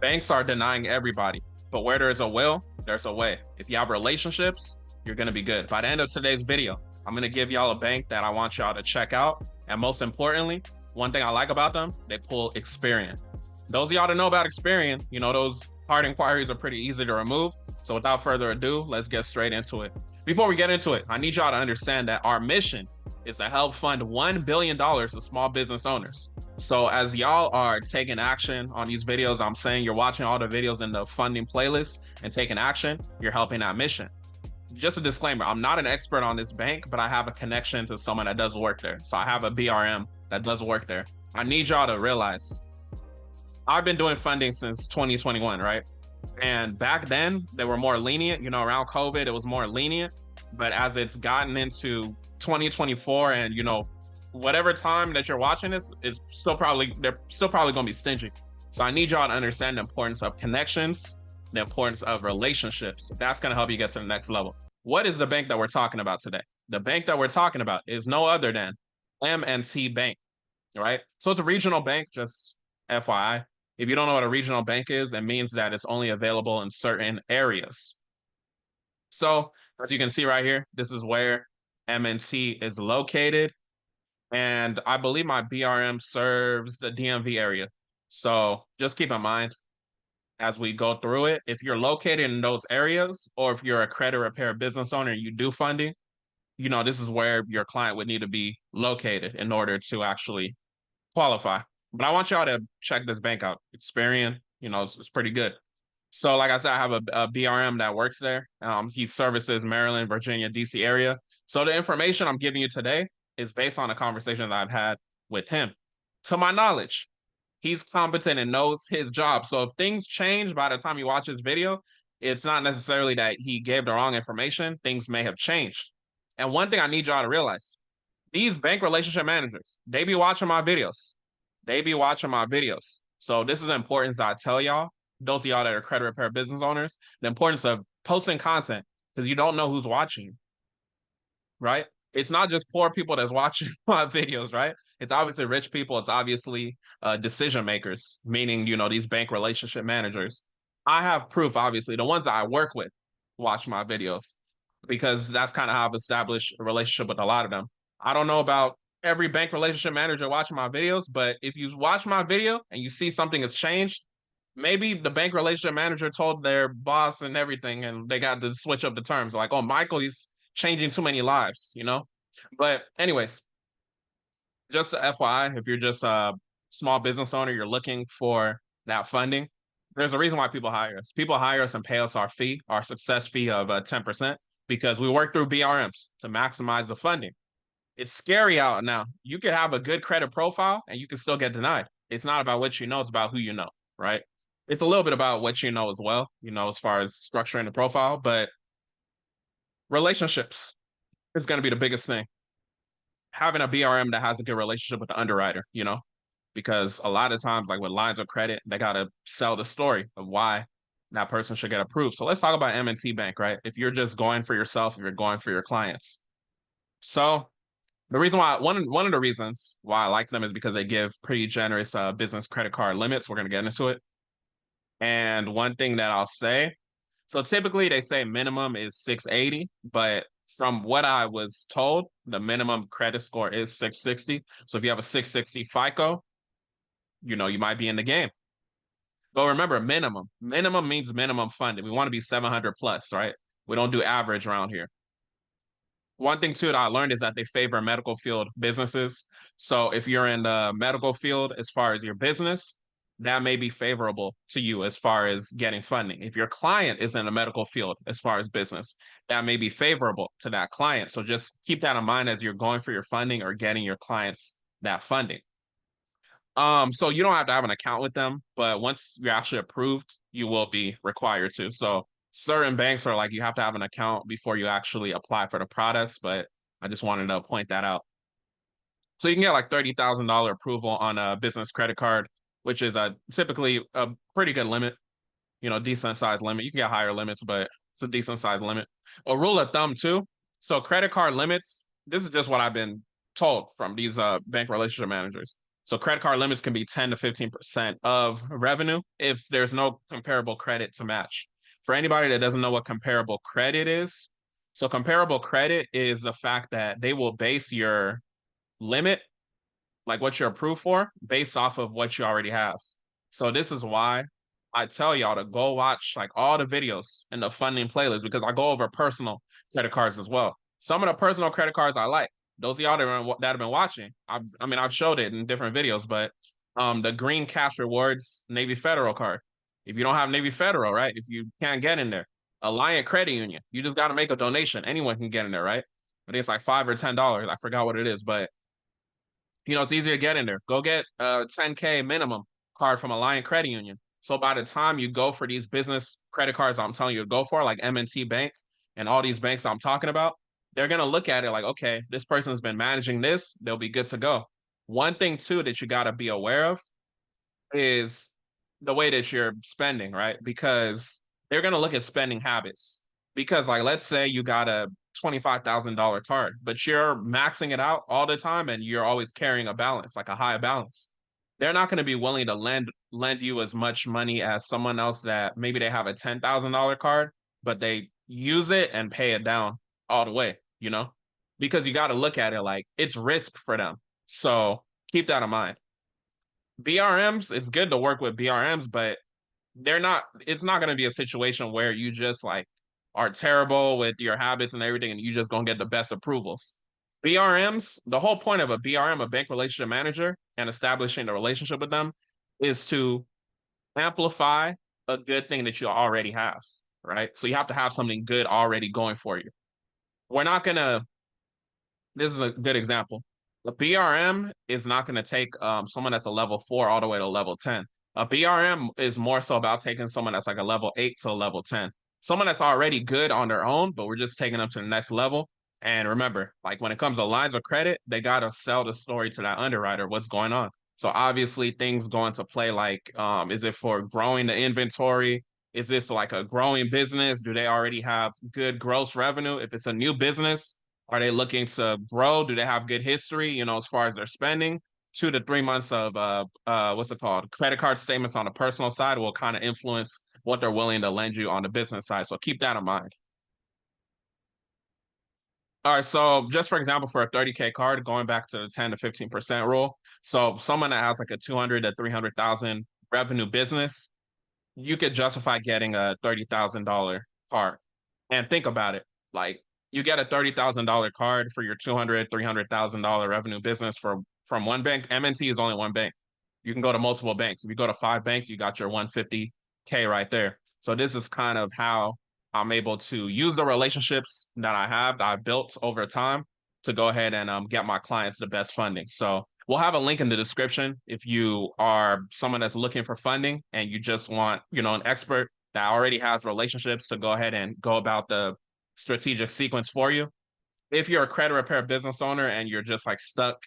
Banks are denying everybody, but where there's a will, there's a way. If you have relationships, you're going to be good. By the end of today's video, I'm going to give y'all a bank that I want y'all to check out. And most importantly, one thing I like about them, they pull Experian. Those of y'all that know about Experian, you know, those hard inquiries are pretty easy to remove. So without further ado, let's get straight into it. Before we get into it, I need y'all to understand that our mission is to help fund $1 billion of small business owners. So as y'all are taking action on these videos, I'm saying you're watching all the videos in the funding playlist and taking action, you're helping that mission. Just a disclaimer, I'm not an expert on this bank, but I have a connection to someone that does work there. So I have a BRM that does work there. I need y'all to realize I've been doing funding since 2021, right? And back then they were more lenient, you know, around COVID, it was more lenient. But as it's gotten into 2024 and, you know, whatever time that you're watching this is still probably, they're still probably going to be stingy. So I need y'all to understand the importance of connections, the importance of relationships. That's going to help you get to the next level. What is the bank that we're talking about today? The bank that we're talking about is no other than M&T Bank, right? So it's a regional bank, just FYI. If you don't know what a regional bank is, it means that it's only available in certain areas. So as you can see right here, this is where M&T is located. And I believe my BRM serves the DMV area. So just keep in mind as we go through it, if you're located in those areas, or if you're a credit repair business owner and you do funding, you know, this is where your client would need to be located in order to actually qualify. But I want y'all to check this bank out. Experian, you know, it's pretty good. So like I said, I have a BRM that works there. He services Maryland, Virginia, DC area. So the information I'm giving you today is based on a conversation that I've had with him. To my knowledge, he's competent and knows his job. So if things change by the time you watch this video, it's not necessarily that he gave the wrong information. Things may have changed. And one thing I need y'all to realize, these bank relationship managers, they be watching my videos. They be watching my videos. So this is the importance I tell y'all, those of y'all that are credit repair business owners, the importance of posting content because you don't know who's watching, right? It's not just poor people that's watching my videos, right? It's obviously rich people. It's obviously decision makers, meaning, you know, these bank relationship managers. I have proof, obviously. The ones that I work with watch my videos because that's kind of how I've established a relationship with a lot of them. I don't know about every bank relationship manager watching my videos, but if you watch my video and you see something has changed, maybe the bank relationship manager told their boss and everything, and they got to switch up the terms. Like, oh, Michael, he's changing too many lives, you know? But anyways, just a FYI, if you're just a small business owner, you're looking for that funding, there's a reason why people hire us. People hire us and pay us our fee, our success fee of 10%, because we work through BRMs to maximize the funding. It's scary out now. You could have a good credit profile and you can still get denied. It's not about what you know, it's about who you know, right? It's a little bit about what you know as well, you know, as far as structuring the profile, but relationships is going to be the biggest thing. Having a BRM that has a good relationship with the underwriter, you know, because a lot of times, like with lines of credit, they got to sell the story of why that person should get approved. So let's talk about M&T Bank, right? If you're just going for yourself, if you're going for your clients. So the reason why, one of the reasons why I like them is because they give pretty generous business credit card limits. We're going to get into it. And one thing that I'll say, so typically they say minimum is 680, but from what I was told, the minimum credit score is 660. So if you have a 660 FICO, you know, you might be in the game. But remember, minimum means minimum funding. We want to be 700 plus, right? We don't do average around here. One thing too that I learned is that they favor medical field businesses. So if you're in the medical field as far as your business, that may be favorable to you as far as getting funding. If your client is in the medical field as far as business, that may be favorable to that client. So just keep that in mind as you're going for your funding or getting your clients that funding. So you don't have to have an account with them, but once you're actually approved, you will be required to. So certain banks are like you have to have an account before you actually apply for the products, but I just wanted to point that out. So you can get like $30,000 approval on a business credit card, which is typically a pretty good limit, you know, decent size limit. You can get higher limits, but it's a decent size limit. A rule of thumb too. So credit card limits, this is just what I've been told from these bank relationship managers. So credit card limits can be 10 to 15% of revenue if there's no comparable credit to match. For anybody that doesn't know what comparable credit is, so comparable credit is the fact that they will base your limit, like what you're approved for, based off of what you already have. So this is why I tell y'all to go watch like all the videos in the funding playlist, because I go over personal credit cards as well. Some of the personal credit cards I like. Those of y'all that have been watching, I've showed it in different videos, but the Green Cash Rewards Navy Federal card. If you don't have Navy Federal, right? If you can't get in there, Alliant Credit Union, you just got to make a donation. Anyone can get in there, right? But it's like $5 or $10. I forgot what it is, but it's easy to get in there. Go get a 10K minimum card from Alliant Credit Union. So by the time you go for these business credit cards I'm telling you to go for, like M&T Bank and all these banks I'm talking about, they're going to look at it like, okay, this person's been managing this. They'll be good to go. One thing, too, that you got to be aware of is the way that you're spending, right? Because they're going to look at spending habits. Because, like, let's say you got a $25,000 card, but you're maxing it out all the time and you're always carrying a balance, like a high balance. They're not going to be willing to lend you as much money as someone else that maybe they have a $10,000 card, but they use it and pay it down all the way, because you got to look at it like it's risk for them. So keep that in mind. BRMs, it's good to work with BRMs, but it's not going to be a situation where you just like are terrible with your habits and everything and you just going to get the best approvals. BRMs, the whole point of a BRM, a bank relationship manager, and establishing the relationship with them is to amplify a good thing that you already have, right? So you have to have something good already going for you. We're not going to, this is a good example. The BRM is not going to take someone that's a level 4 all the way to level 10. A BRM is more so about taking someone that's like a level 8 to a level 10. Someone that's already good on their own, but we're just taking them to the next level. And remember, like when it comes to lines of credit, they got to sell the story to that underwriter, what's going on. So obviously things go into play like, is it for growing the inventory? Is this like a growing business? Do they already have good gross revenue? If it's a new business, are they looking to grow? Do they have good history, as far as their spending? 2 to 3 months of what's it called? Credit card statements on the personal side will kind of influence what they're willing to lend you on the business side. So keep that in mind. All right, so just for example, for a 30K card, going back to the 10 to 15% rule. So someone that has like a 200 to 300,000 revenue business, you could justify getting a $30,000 card. And think about it. Like you get a $30,000 card for your 200, $300,000 revenue business from one bank. M&T is only one bank. You can go to multiple banks. If you go to 5 banks, you got your 150K right there. So this is kind of how I'm able to use the relationships that I've built over time to go ahead and get my clients the best funding. So we'll have a link in the description if you are someone that's looking for funding and you just want, an expert that already has relationships to go ahead and go about the strategic sequence for you. If you're a credit repair business owner and you're just like stuck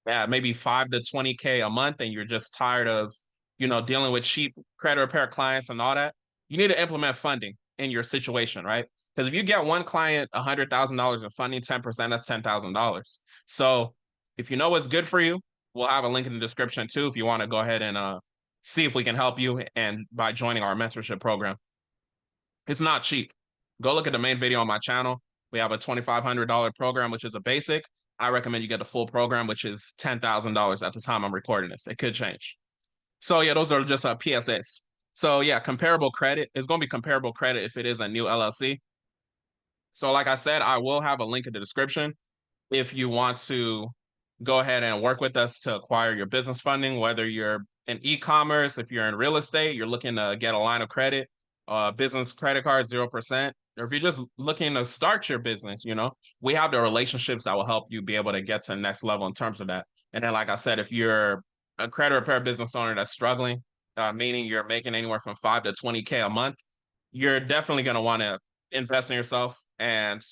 at maybe 5 to 20K a month and you're just tired of, dealing with cheap credit repair clients and all that, you need to implement funding in your situation, right? Because if you get one client $100,000 in funding, 10%, that's $10,000. So if you know what's good for you, we'll have a link in the description too if you want to go ahead and see if we can help you and by joining our mentorship program. It's not cheap. Go look at the main video on my channel. We have a $2,500 program, which is a basic. I recommend you get the full program, which is $10,000 at the time I'm recording this. It could change. So yeah, those are just PSAs. So yeah, comparable credit is going to be comparable credit if it is a new LLC. So like I said, I will have a link in the description if you want to go ahead and work with us to acquire your business funding, whether you're in e-commerce, if you're in real estate, you're looking to get a line of credit, business credit card, 0%, or if you're just looking to start your business, we have the relationships that will help you be able to get to the next level in terms of that. And then, like I said, if you're a credit repair business owner that's struggling, meaning you're making anywhere from 5 to 20K a month, you're definitely going to want to invest in yourself and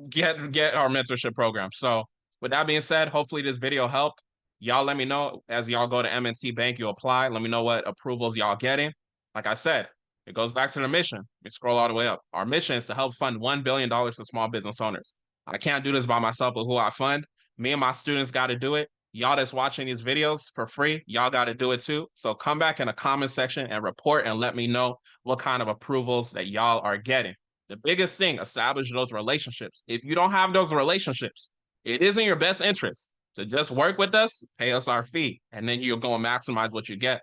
get our mentorship program. So with that being said, hopefully this video helped. Y'all let me know as y'all go to M&T Bank, you apply. Let me know what approvals y'all getting. Like I said, it goes back to the mission. We scroll all the way up. Our mission is to help fund $1 billion to small business owners. I can't do this by myself with who I fund. Me and my students got to do it. Y'all that's watching these videos for free, y'all got to do it too. So come back in the comment section and report and let me know what kind of approvals that y'all are getting. The biggest thing, establish those relationships. If you don't have those relationships, it is in your best interest to just work with us, pay us our fee, and then you'll go and maximize what you get.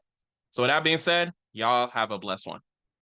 So with that being said, y'all have a blessed one.